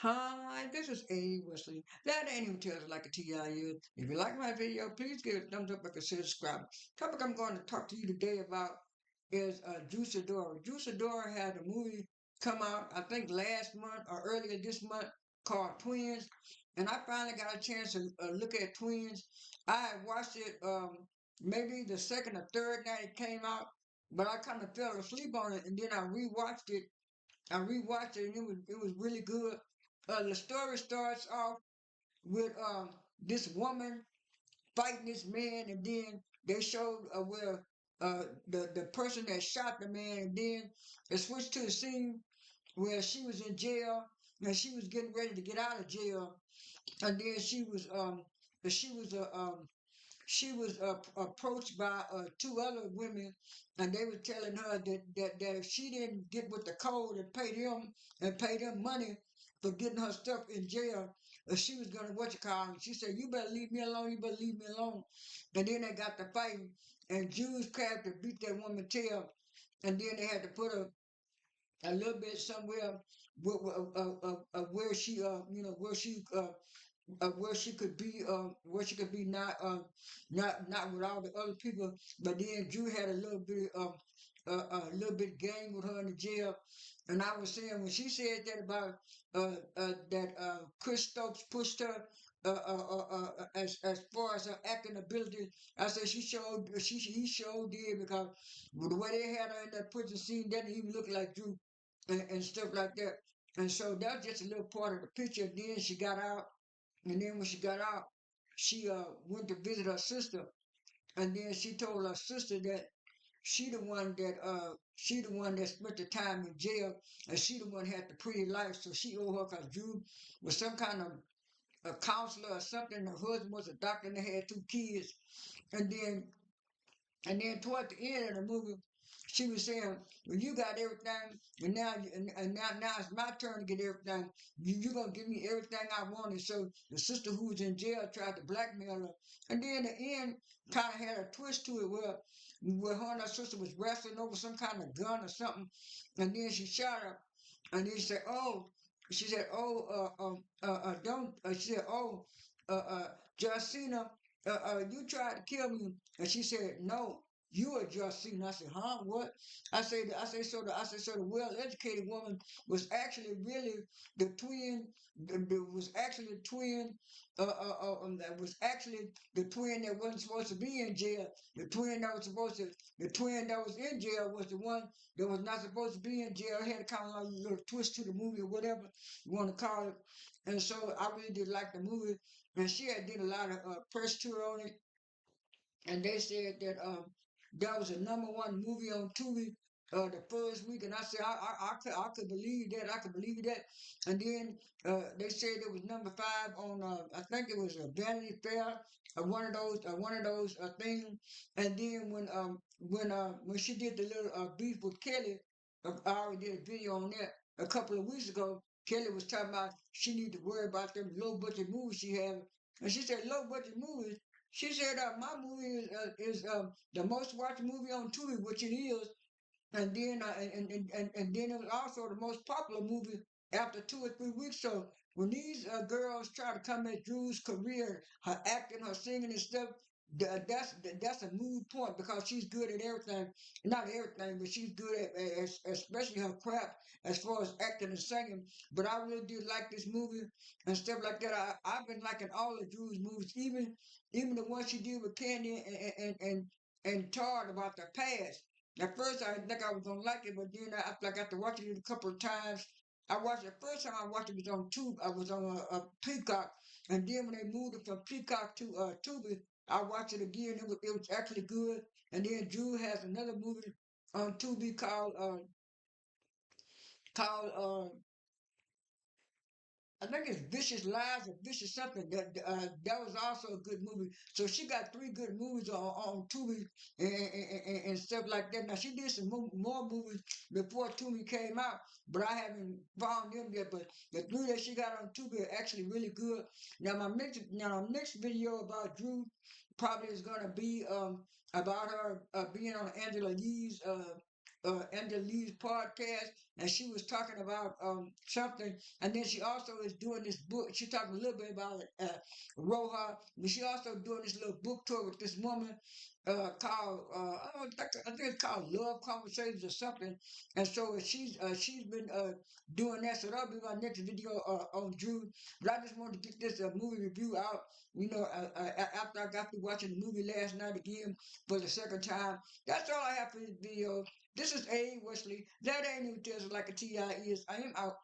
Hi, this is A. Wesley. That ain't even tells it like a TIU. If you like my video, please give it a thumbs up and consider subscribing. Topic I'm going to talk to you today about is Sidora. Sidora had a movie come out, I think last month or earlier this month, called Twins. And I finally got a chance to look at Twins. I had watched it maybe the second or third night it came out, but I kind of fell asleep on it, and then I rewatched it and it was really good. The story starts off with this woman fighting this man, and then they showed where the person that shot the man, and then it switched to the scene where she was in jail and she was getting ready to get out of jail, and then she was approached by two other women, and they were telling her that if she didn't get with the code and pay them money for getting her stuff in jail, she was gonna what you call it. She said, "You better leave me alone. You better leave me alone." And then they got to fighting, and Jews came to beat that woman tail, and then they had to put a little bit somewhere where she where she could be not with all the other people. But then Drew had a little bit gang with her in the jail. And I was saying when she said that about that Chris Stokes pushed her as far as her acting ability, I said he showed did, because the way they had her in that prison scene didn't even look like Drew and stuff like that. And so that's just a little part of the picture. Then she got out, and then when she got out, she went to visit her sister, and then she told her sister that she the one that spent the time in jail, and she the one had the pretty life, so she owed her, because Drew was some kind of a counselor or something. Her husband was a doctor, and they had two kids, and then toward the end of the movie, she was saying, "Well, you got everything, and now it's my turn to get everything. You gonna give me everything I wanted." So the sister who was in jail tried to blackmail her, and then the end kind of had a twist to it where her and her sister was wrestling over some kind of gun or something, and then she shot her, and then she said, don't, she said, "Oh, Justina, you tried to kill me," and she said, "No, you are Justina." I said, "Huh? What?" So the well-educated woman was actually really the twin. Was actually the twin. That was actually the twin that wasn't supposed to be in jail. The twin that was in jail was the one that was not supposed to be in jail. It had a kind of like a little twist to the movie or whatever you want to call it. And so I really did like the movie. And she had did a lot of press tour on it, and they said that that was a #1 movie on Tubi the first week, and I said I could believe that, I could believe that, and then they said it was #5 on I think it was a Vanity Fair, one of those things, and then when she did the little beef with Kelly, I already did a video on that a couple of weeks ago. Kelly was talking about she need to worry about them low budget movies she had, and she said low budget movies. She said, "My movie is the most watched movie on Tubi, which it is, and then it was also the most popular movie after 2 or 3 weeks." So when these girls try to come at Drew's career, her acting, her singing and stuff, that's a mood point, because she's good at everything. Not everything, but she's good at especially her craft as far as acting and singing. But I really did like this movie and stuff like that. I've been liking all of Drew's movies, even the one she did with Candy and Todd about the past. At first, I didn't think I was gonna like it, but then after I got to watching it a couple of times, I watched it. First time I watched it was on Tube. I was on a Peacock, and then when they moved it from Peacock to Tubi, I watched it again. It was actually good. And then Drew has another movie on Tubi called I think it's Vicious Lies or Vicious something. That was also a good movie. So she got three good movies on Tubi and stuff like that. Now she did some more movies before Tubi came out, but I haven't found them yet. But the three that she got on Tubi are actually really good. Now my next video about Drew probably is gonna be about her being on Angela Lee's podcast. and she was talking about something, and then she also is doing this book. She talking a little bit about Roha, but she also doing this little book tour with this woman called I think it's called Love Conversations or something. And so she's been doing that. So that'll be my next video on Drew. But I just wanted to get this movie review out. After I got through watching the movie last night again for the second time. That's all I have for this video. This is A. Wesley. That ain't even just like a TI is. I am out.